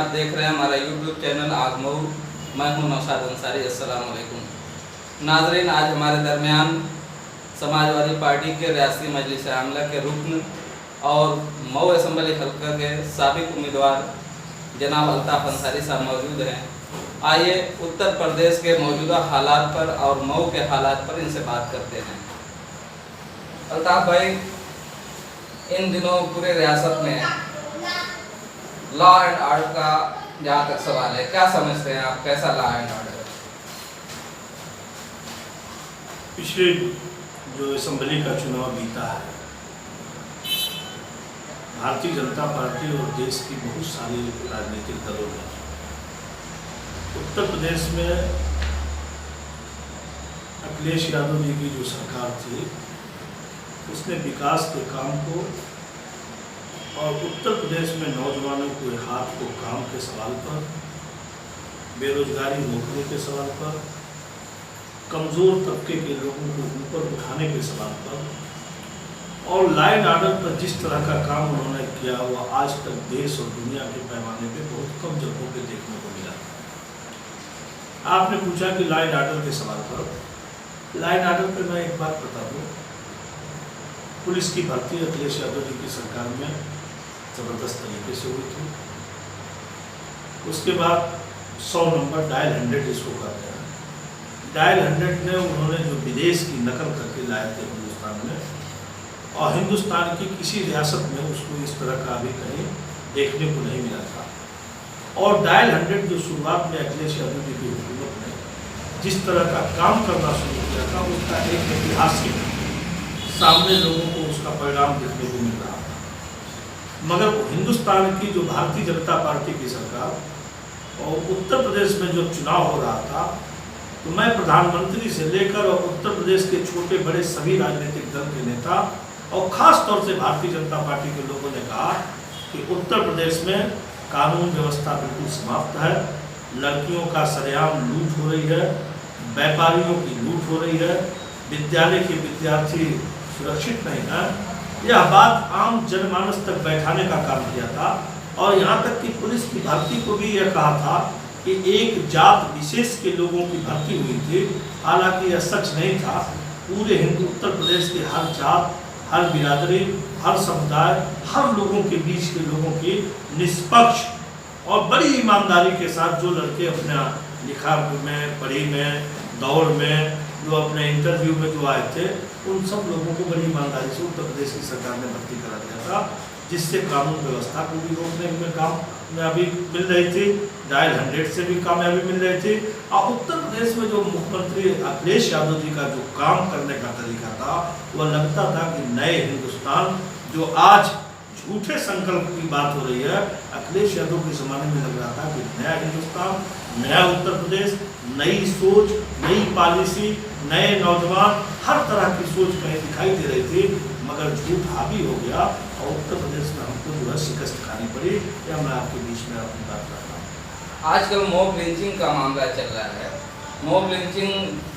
आप देख रहे हैं हमारा यूट्यूब चैनल आगमऊ। मैं हूं नौशाद अंसारी। अस्सलाम वालेकुम नाज़रीन, आज हमारे दरमियान समाजवादी पार्टी के रियासती मजलिस आमला के रुकन और मऊ असम्बली हल्का के साबिक उम्मीदवार जनाब अल्ताफ़ अंसारी साहब मौजूद हैं। आइए उत्तर प्रदेश के मौजूदा हालात पर और मऊ के हालात पर इनसे बात करते हैं। अल्ताफ़ भाई, इन दिनों पूरे रियासत में लॉ एंड ऑर्डर का जहाँ तक सवाल है, क्या समझते हैं आप, कैसा लॉ एंड ऑर्डर है? पिछले जो असम्बली का चुनाव बीता है, भारतीय जनता पार्टी और देश की बहुत सारी राजनीतिक दलों ने उत्तर प्रदेश में अखिलेश यादव जी की जो सरकार थी उसने विकास के काम को और उत्तर प्रदेश में नौजवानों के हाथ को काम के सवाल पर, बेरोजगारी नौकरी के सवाल पर, कमज़ोर तबके के लोगों को ऊपर उठाने के सवाल पर और लॉ एंड ऑर्डर पर जिस तरह का काम उन्होंने किया वह आज तक देश और दुनिया के पैमाने पे बहुत कम जगहों पे देखने को मिला। आपने पूछा कि लॉ एंड ऑर्डर के सवाल पर, लॉ एंड ऑर्डर पर मैं एक बात बता दूँ, पुलिस की भर्ती अखिलेश यादव जी की सरकार में ज़बरदस्त तरीके से हुई थी। उसके बाद 100 नंबर डायल 100 इसको कहते हैं, डायल 100 ने उन्होंने जो विदेश की नकल करके लाए थे हिंदुस्तान में, और हिंदुस्तान की किसी रियासत में उसको इस तरह का अभी कहीं देखने को नहीं मिला था। और डायल 100 जो शुरुआत में अखिलेश यादव जी की हुकूमत ने जिस तरह का काम करना शुरू किया था, उसका एक ऐतिहासिक सामने लोगों को उसका परिणाम देखने को मिल रहा था। मगर हिंदुस्तान की जो भारतीय जनता पार्टी की सरकार और उत्तर प्रदेश में जो चुनाव हो रहा था, तो मैं प्रधानमंत्री से लेकर और उत्तर प्रदेश के छोटे बड़े सभी राजनीतिक दल के नेता और ख़ास तौर से भारतीय जनता पार्टी के लोगों ने कहा कि उत्तर प्रदेश में कानून व्यवस्था बिल्कुल समाप्त है, लड़कियों का सरेआम लूट हो रही है, व्यापारियों की लूट हो रही है, विद्यालय के विद्यार्थी सुरक्षित नहीं है। यह बात आम जनमानस तक बैठाने का काम किया था और यहाँ तक कि पुलिस की भर्ती को भी यह कहा था कि एक जात विशेष के लोगों की भर्ती हुई थी। हालांकि यह सच नहीं था। पूरे उत्तर प्रदेश के हर जात, हर बिरादरी, हर समुदाय, हर लोगों के बीच के लोगों की निष्पक्ष और बड़ी ईमानदारी के साथ जो लड़के अपना लिखा में, पढ़ी में, दौड़ में, जो अपने इंटरव्यू में जो आए थे, उन सब लोगों को बड़ी ईमानदारी से उत्तर प्रदेश की सरकार ने भर्ती करा दिया था, जिससे कानून व्यवस्था को भी रोकने में कामयाबी मिल रही थी, डायल 100 से भी कामयाबी मिल रही थी। और उत्तर प्रदेश में जो मुख्यमंत्री अखिलेश यादव जी का जो काम करने का तरीका था, वह लगता था कि नए हिंदुस्तान, जो आज झूठे संकल्प की बात हो रही है, अखिलेश यादव के ज़माने में लग रहा था कि नया हिंदुस्तान, नया उत्तर प्रदेश, नई सोच, नई पॉलिसी, नए नौजवान, हर तरह की सोच कहीं दिखाई दे रही थी। मगर झूठ हावी हो गया और उत्तर प्रदेश में हमको जो है शिकस्त खानी पड़ी। या मैं आपके बीच में अपनी बात करता हूँ। आजकल मॉब लिंचिंग का मामला चल रहा है। मॉब लिंचिंग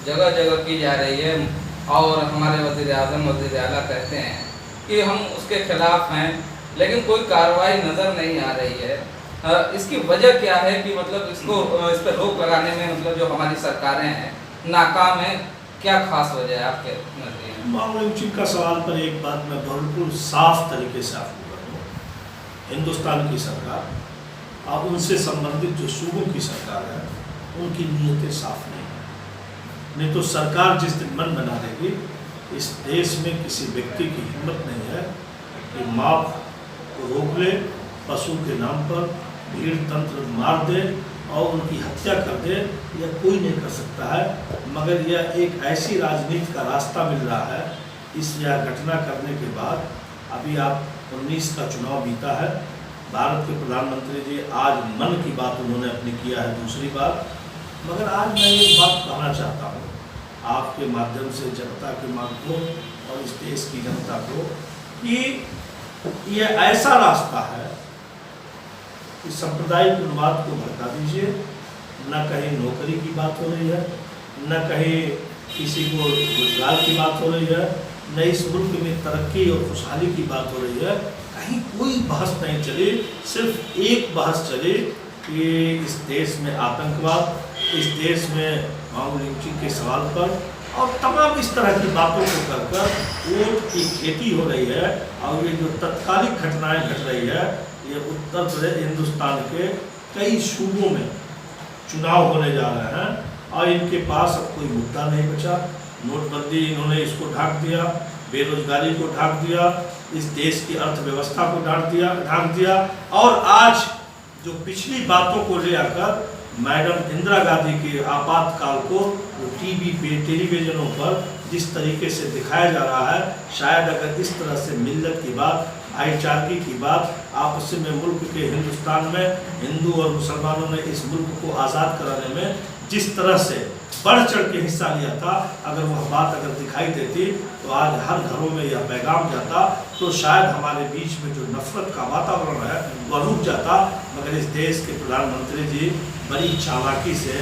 जगह जगह की जा रही है और हमारे वज़ीर आज़म, वज़ीर आला कहते हैं कि हम उसके खिलाफ हैं, लेकिन कोई कार्रवाई नज़र नहीं आ रही है। इसकी वजह क्या है कि मतलब इस पर रोक लगाने में मतलब जो हमारी सरकारें हैं नाकाम हैं? क्या खास वजह है आपके नजरिए में? मॉब लिंचिंग का सवाल पर एक बात मैं बिल्कुल साफ तरीके से आपको बताऊँ, हिंदुस्तान की सरकार और उनसे संबंधित जो सूबों की सरकार है, उनकी नीयतें साफ नहीं तो सरकार जिस दिन मन बना देगी, इस देश में किसी व्यक्ति की हिम्मत नहीं है कि मॉब को रोक ले, पशु के नाम पर भीड़ तंत्र मार दे और उनकी हत्या कर दे। यह कोई नहीं कर सकता है। मगर यह एक ऐसी राजनीति का रास्ता मिल रहा है। इस यह घटना करने के बाद अभी आप 19 का चुनाव बीता है, भारत के प्रधानमंत्री जी आज मन की बात उन्होंने अपनी किया है दूसरी बार। मगर आज मैं एक बात कहना चाहता हूँ आपके माध्यम से जनता के मान को और इस देश की जनता को, कि यह ऐसा रास्ता है कि सांप्रदायिक उन्माद को भड़का दीजिए। न कहीं नौकरी की बात हो रही है, न कहीं किसी को रोजगार की बात हो रही है, न इस मुल्क में तरक्की और खुशहाली की बात हो रही है। कहीं कोई बहस नहीं चली, सिर्फ एक बहस चली कि इस देश में आतंकवाद, इस देश में मामूली लिंचिंग के सवाल पर और तमाम इस तरह की बातों को कर वोट की खेती हो रही है। और ये जो तत्कालिक घटनाएं घट रही है, ये उत्तर प्रदेश हिंदुस्तान के कई सूबों में चुनाव होने जा रहे हैं और इनके पास अब कोई मुद्दा नहीं बचा। नोटबंदी इन्होंने इसको ढांक दिया, बेरोजगारी को ढांक दिया, इस देश की अर्थव्यवस्था को ढांक दिया और आज जो पिछली बातों को ले आकर मैडम इंदिरा गांधी के आपातकाल को टीवी पे टेलीविजनों पर जिस तरीके से दिखाया जा रहा है, शायद अगर इस तरह से मिल्लत की बात, भाईचारगी की बात, आपस में मुल्क के हिंदुस्तान में हिंदू और मुसलमानों ने इस मुल्क को आज़ाद कराने में जिस तरह से बढ़ चढ़ के हिस्सा लिया था, अगर वह बात अगर दिखाई देती तो आज हर घरों में यह पैगाम जाता, तो शायद हमारे बीच में जो नफरत का वातावरण है वह रुक जाता। मगर इस देश के प्रधानमंत्री जी बड़ी चालाकी से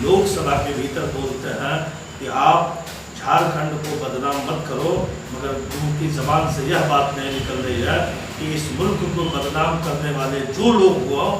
लोकसभा के भीतर बोलते हैं कि आप झारखंड को बदनाम मत करो, मगर उनकी ज़बान से यह बात नहीं निकल रही है कि इस मुल्क को बदनाम करने वाले जो लोग हुआ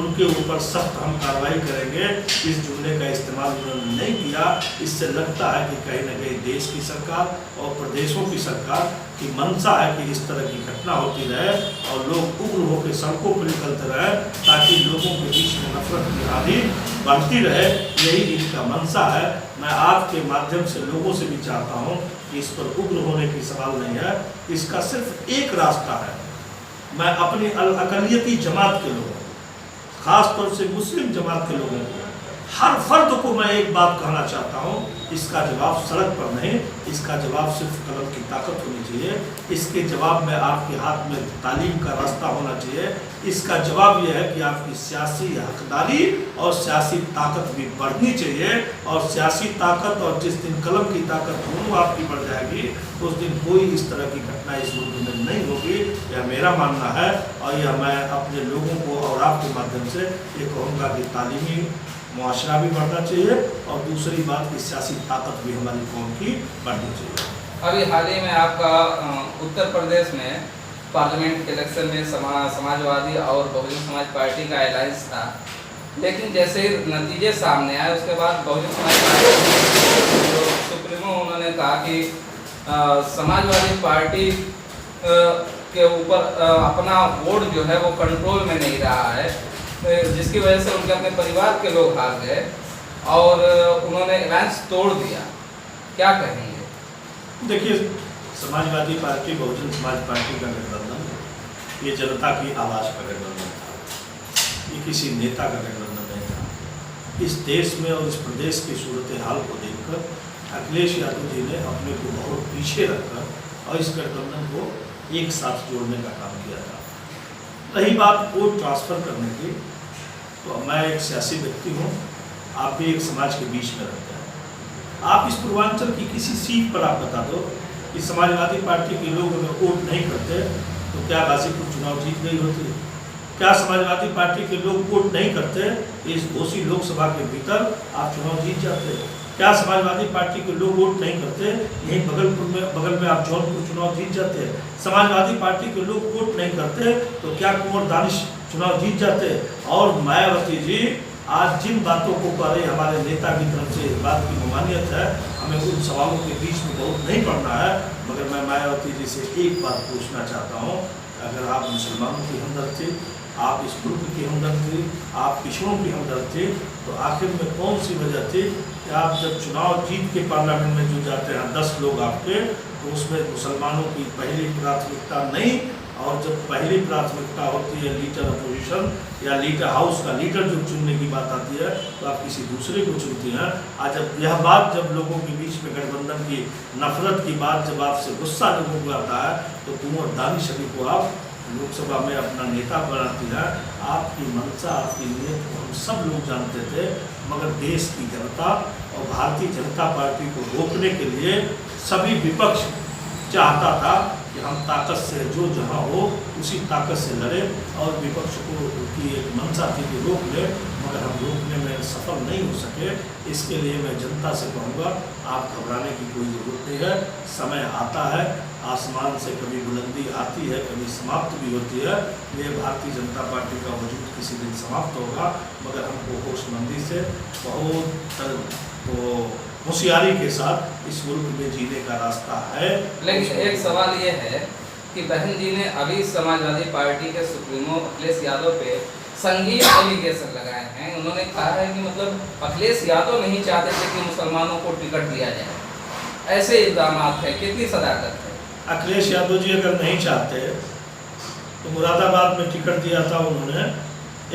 उनके ऊपर सख्त हम कार्रवाई करेंगे। इस जुमले का इस्तेमाल उन्होंने नहीं किया। इससे लगता है कि कहीं न कहीं देश की सरकार और प्रदेशों की सरकार की मंशा है कि इस तरह की घटना होती रहे और लोग उग्र होकर सड़कों पर निकलते रहे, ताकि लोगों के बीच में नफरत की आंधी बढ़ती रहे। यही इनका मंशा है। मैं आपके माध्यम से लोगों से भी चाहता हूँ कि इस पर उग्र होने की सवाल नहीं है। इसका सिर्फ एक रास्ता है। मैं अपनी अकलियती जमात के लोगों, खास तौर से मुस्लिम जमात के लोगों को, हर फर्द को मैं एक बात कहना चाहता हूँ, इसका जवाब सड़क पर नहीं, इसका जवाब सिर्फ कलम की ताकत होनी चाहिए। इसके जवाब में आपके हाथ में तालीम का रास्ता होना चाहिए। इसका जवाब यह है कि आपकी सियासी हकदारी और सियासी ताकत भी बढ़नी चाहिए। और सियासी ताकत और जिस दिन कलम की ताकत दोनों आपकी बढ़ जाएगी, उस दिन कोई इस तरह की घटना इस मुल्क में नहीं होगी। यह मेरा मानना है और यह मैं अपने लोगों को और आपके माध्यम से ये कहूँगा कि तालीमी मुआशरा भी बढ़ना चाहिए और दूसरी बात की सियासी ताकत भी हमारी कौम की बढ़नी चाहिए। अभी हाल ही में आपका उत्तर प्रदेश में पार्लियामेंट इलेक्शन में समाजवादी और बहुजन समाज पार्टी का अलायंस था, लेकिन जैसे ही नतीजे सामने आए उसके बाद बहुजन समाज पार्टी जो सुप्रीमो उन्होंने कहा कि समाजवादी पार्टी के ऊपर अपना वोट जो है वो कंट्रोल में नहीं रहा है, जिसकी वजह से उनके अपने परिवार के लोग हार गए और उन्होंने अलायंस तोड़ दिया। क्या कहेंगे? देखिए, समाजवादी पार्टी बहुजन समाज पार्टी का गठबंधन ये जनता की आवाज़ का गठबंधन था, ये किसी नेता का गठबंधन नहीं था। इस देश में और इस प्रदेश की सूरत हाल को देखकर अखिलेश यादव जी ने अपने को बहुत पीछे रखकर और इस गठबंधन को एक साथ जोड़ने का काम किया था। रही बात वोट ट्रांसफ़र करने की, तो मैं एक सियासी व्यक्ति हूँ, आप भी एक समाज के बीच में रहते हैं। आप इस पूर्वांचल की किसी सीट पर आप बता दो कि समाजवादी पार्टी के लोग अगर वोट नहीं करते तो क्या गाजीपुर चुनाव जीत गई होती? क्या समाजवादी पार्टी के लोग वोट नहीं करते इस घोसी लोकसभा के भीतर आप चुनाव जीत जाते? क्या समाजवादी पार्टी के लोग वोट नहीं करते यहीं बगल में आप जौनपुर चुनाव जीत जाते? समाजवादी पार्टी के लोग वोट नहीं करते तो क्या कुंवर दानिश चुनाव जीत जाते? और मायावती जी आज जिन बातों को कह रहे हमारे नेता की तरफ से इस बात की ममानियत है, हमें उन सवालों के बीच में बहुत नहीं पड़ना है। मगर मैं मायावती जी से एक बात पूछना चाहता हूँ, अगर आप मुसलमानों की हमदर्द थे, आप इस मुल्क की हमदर्द थे, आप पिछड़ों की हमदर्द थे, तो आखिर में कौन सी वजह थी कि आप जब चुनाव जीत के पार्लियामेंट में जो जाते हैं 10 लोग आपके, तो उसमें मुसलमानों की पहली प्राथमिकता नहीं, और जब पहली प्राथमिकता होती है लीडर अपोजिशन या लीडर हाउस का लीडर जो चुनने की बात आती है, तो आप किसी दूसरे को चुनती हैं। आज जब यह बात जब लोगों के बीच में गठबंधन की नफरत की बात जब आपसे गुस्सा लोगों को आता है, तो कुंवर दानिश अली को आप लोकसभा में अपना नेता बनाती है। आपकी मंशा, आपकी नीयत को हम सब लोग जानते थे, मगर देश की जनता और भारतीय जनता पार्टी को रोकने के लिए सभी विपक्ष चाहता था कि हम ताकत से जो जहाँ हो उसी ताकत से लड़े, और विपक्ष को की एक मंशा थी कि रोक ले, मगर हम रोकने में सफल नहीं हो सके। इसके लिए मैं जनता से कहूँगा, आप घबराने की कोई ज़रूरत नहीं है। समय आता है, आसमान से कभी बुलंदी आती है, कभी समाप्त भी होती है। ये भारतीय जनता पार्टी का वजूद किसी दिन समाप्त होगा, मगर हमको होशमंदी से बहुत होशियारी के साथ इस मुल्क में जीने का रास्ता है। लेकिन एक सवाल ये है कि बहन जी ने अभी समाजवादी पार्टी के सुप्रीमो अखिलेश यादव पे संगीन एलिगेशन लगाए हैं। उन्होंने कहा है कि मतलब अखिलेश यादव नहीं चाहते थे कि मुसलमानों को टिकट दिया जाए, ऐसे इल्जाम हैं। कितनी सदाकत है? अखिलेश यादव जी अगर नहीं चाहते तो मुरादाबाद में टिकट दिया था उन्होंने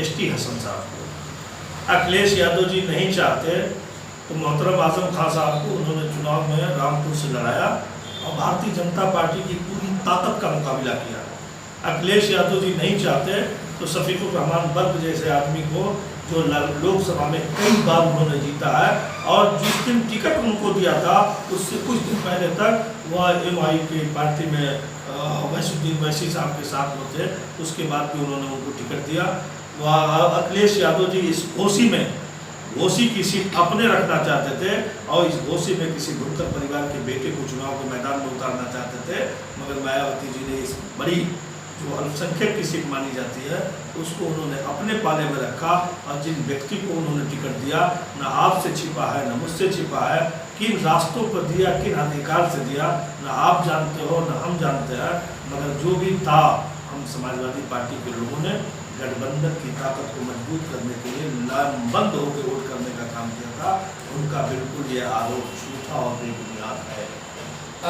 ST हसन साहब को। अखिलेश यादव जी नहीं चाहते तो मोहतरम आजम खान साहब को उन्होंने चुनाव में रामपुर से लड़ाया और भारतीय जनता पार्टी की पूरी ताकत का मुकाबला किया। अखिलेश यादव जी नहीं चाहते तो शफीकुर रहमान बर्क जैसे आदमी को, जो लोकसभा में कई बार उन्होंने जीता है, और जिस दिन टिकट उनको दिया था उससे कुछ दिन पहले तक वह MI की पार्टी में वैसुद्दीन वैसी साहब के साथ होते, उसके बाद भी उन्होंने उनको टिकट दिया। वह अखिलेश यादव जी इस घोसी की सीट अपने रखना चाहते थे, और इस घोसी में किसी बुनकर परिवार के बेटे को चुनाव के मैदान में उतारना चाहते थे, मगर मायावती जी ने इस बड़ी जो अल्पसंख्यक की सीट मानी जाती है उसको उन्होंने अपने पाले में रखा, और जिन व्यक्ति को उन्होंने टिकट दिया, न आपसे छिपा है न मुझसे छिपा है, किन रास्तों पर दिया, किन अधिकार से दिया, न आप जानते हो न हम जानते हैं, मगर जो भी था, हम समाजवादी पार्टी के लोगों ने गठबंधन की ताकत को मजबूत करने के लिए लामबंद होकर वोट करने का काम किया था। उनका बिल्कुल ये आरोप झूठा और बेबुनियाद है।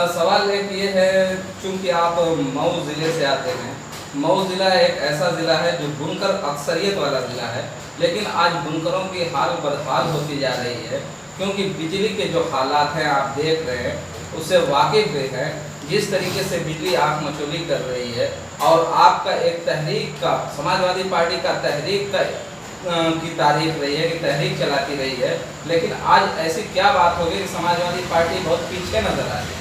सवाल एक ये है, चूंकि आप मऊ ज़िले से आते हैं, मऊ ज़िला एक ऐसा ज़िला है जो बुनकर अक्सरियत वाला ज़िला है, लेकिन आज बुनकरों की हाल बदहाल होती जा रही है, क्योंकि बिजली के जो हालात हैं आप देख रहे हैं, उससे वाकिफ भी हैं। जिस तरीके से बिजली आँख मचोली कर रही है, और आपका एक तहरीक का, समाजवादी पार्टी का तहरीक का की तारीफ रही है कि तहरीक चलाती रही है, लेकिन आज ऐसी क्या बात हो गई कि समाजवादी पार्टी बहुत पीछे नजर आ रही है?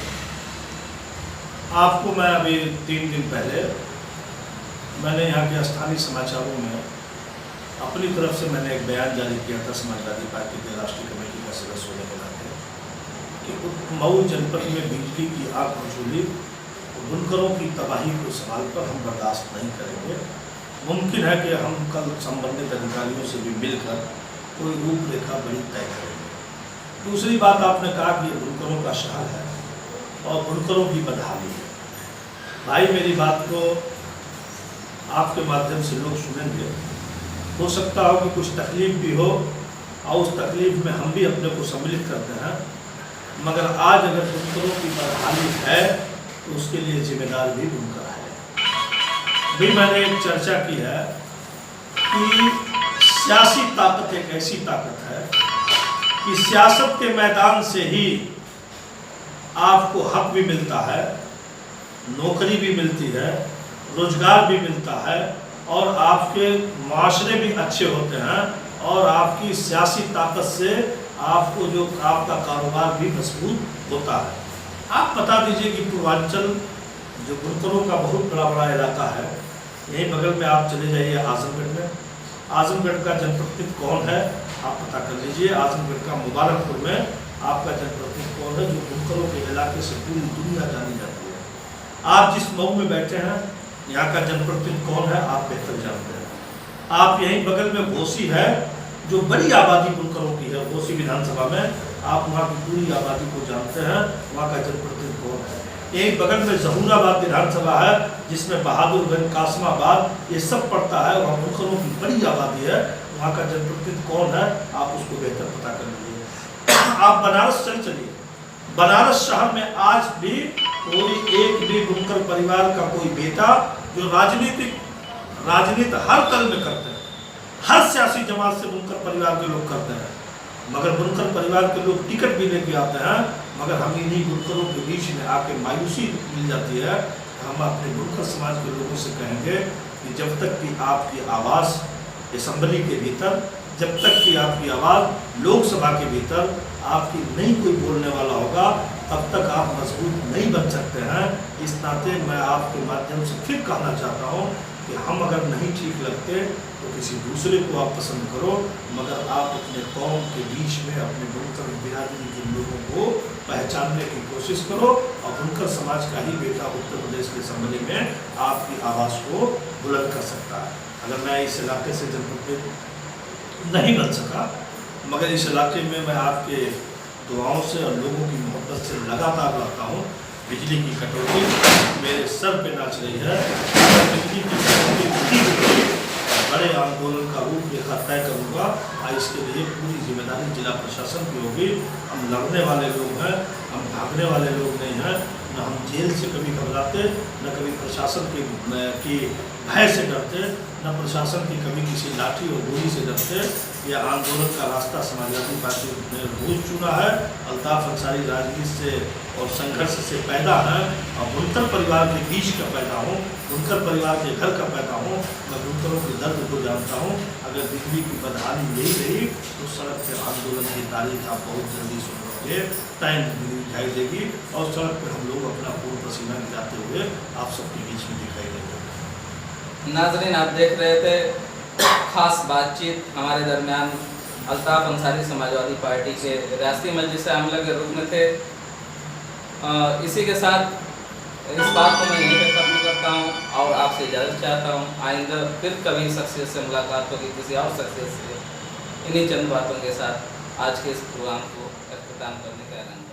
आपको मैं अभी 3 दिन पहले मैंने यहाँ के स्थानीय समाचारों में अपनी तरफ से मैंने एक बयान जारी किया था, समाजवादी पार्टी के राष्ट्रीय कमेटी का सदस्य होने के नाते, कि मऊ जनपद में बिजली की आग मचोली, बुनकरों की तबाही को संभाल कर हम बर्दाश्त नहीं करेंगे। मुमकिन है कि हम कल संबंधित अधिकारियों से भी मिलकर कोई रूपरेखा बड़ी तय करेंगे। दूसरी बात, आपने कहा कि ये बुनकरों का शहर है और बुनकरों की बदहाली है। भाई, मेरी बात को आपके माध्यम से लोग सुनेंगे, हो सकता हो कि कुछ तकलीफ भी हो, और उस तकलीफ में हम भी अपने को सम्मिलित करते हैं, मगर आज अगर बुनकरों की बदहाली है तो उसके लिए जिम्मेदार भी बुनकर है। भी मैंने एक चर्चा की है कि सियासी ताकत एक ऐसी ताकत है कि सियासत के मैदान से ही आपको हक भी मिलता है, नौकरी भी मिलती है, रोजगार भी मिलता है, और आपके माशरे भी अच्छे होते हैं, और आपकी सियासी ताकत से आपको जो आपका कारोबार भी मजबूत होता है। आप बता दीजिए कि पूर्वांचल जो बुनकरों का बहुत बड़ा इलाका है, यहीं बगल में आप चले जाइए आजमगढ़ में, आजमगढ़ का जनप्रतिनिधि कौन है आप पता कर लीजिए। आजमगढ़ का मुबारकपुर में आपका जनप्रतिनिधि कौन है, जो बुनकरों के इलाके से पूरी दुनिया जानी जाती है। आप जिस मऊ में बैठे हैं, यहाँ का जनप्रतिनिधि कौन है आप बेहतर जानते हैं। आप यहीं बगल में घोसी है, जो बड़ी आबादी बुनकरों की है, घोसी विधानसभा में आप वहाँ की पूरी आबादी को जानते हैं, वहाँ का जनप्रतिनिधि कौन है। एक बगल में जहूराबाद विधानसभा है, जिसमें बहादुरगंज, कासमाबाद ये सब पड़ता है, वहाँ बुनकरों की बड़ी आबादी है, वहाँ का जनप्रतिनिधि कौन है आप उसको बेहतर पता कर लीजिए। आप बनारस चलिए, बनारस शहर में आज भी कोई एक भी बुनकर परिवार का कोई बेटा जो राजनीति हर तल में करते हैं, हर सियासी जमात से बुनकर परिवार के लोग करते हैं, मगर बुनकर परिवार के लोग टिकट भी लेके आते हैं, मगर हम इन्हीं बुनकरों के बीच में आके मायूसी मिल जाती है। हम अपने बुनकर समाज के लोगों से कहेंगे कि जब तक कि आपकी आवाज़ असेंबली के भीतर, जब तक कि आपकी आवाज़ लोकसभा के भीतर आपकी नहीं कोई बोलने वाला होगा, तब तक आप मजबूत नहीं बन सकते हैं। इस नाते मैं आपके माध्यम से फिर कहना चाहता हूँ कि हम अगर नहीं ठीक लगते तो किसी दूसरे को आप पसंद करो, मगर आप अपने कौम के बीच में अपने बुनकर बिरादरी के लोगों को पहचानने की कोशिश करो और बुनकर समाज का ही बेटा उत्तर प्रदेश के असम्बली में आपकी आवाज़ को बुलंद कर सकता है। अगर मैं इस इलाके से जनप्रतिनिधि नहीं बन सका, मगर इस इलाके में मैं आपके दुआओं से और लोगों की मोहब्बत से लगातार रहता हूँ। बिजली की कटौती मेरे सर पे नाच रही है। अगर बिजली की कटौती नहीं होगी, बड़े आंदोलन का रूप रेखा तय करूँगा और इसके लिए पूरी जिम्मेदारी जिला प्रशासन की होगी। हम लड़ने वाले लोग हैं, हम भागने वाले लोग नहीं हैं। न हम जेल से कभी घबराते, न कभी प्रशासन की भय से डरते, न प्रशासन की कभी किसी लाठी और गोली से डरते। यह आंदोलन का रास्ता समाजवादी पार्टी ने रोज चुना है। अल्ताफ अंसारी राजनीति से और संघर्ष से पैदा है और बुनकर परिवार के बीच का पैदा हूँ, बुनकर परिवार के घर का पैदा हूँ। मैं बुनकरों के दर्द को जानता हूँ। अगर बिजली की बदहाली नहीं रही तो सड़क के आंदोलन की तारीख आप बहुत जल्दी सुनोगे, टाइम दिखाई देगी और सड़क पर हम लोग अपना खून पसीना गिराते हुए आप सबके बीच में दिखाई देंगे। नाजरीन, आप देख रहे थे खास बातचीत हमारे दरमियान अल्ताफ अंसारी समाजवादी पार्टी के रियासती मजलिस आमला के रुकन थे। इसी के साथ इस बात को मैं यहीं पे खत्म करता हूँ और आपसे इजाज़त चाहता हूँ। आइंदा फिर कभी शख्सियत से मुलाकात होगी, किसी और शख्सियत से। इन्हीं चंद बातों के साथ आज के इस प्रोग्राम को अख्ताम करने का ऐलान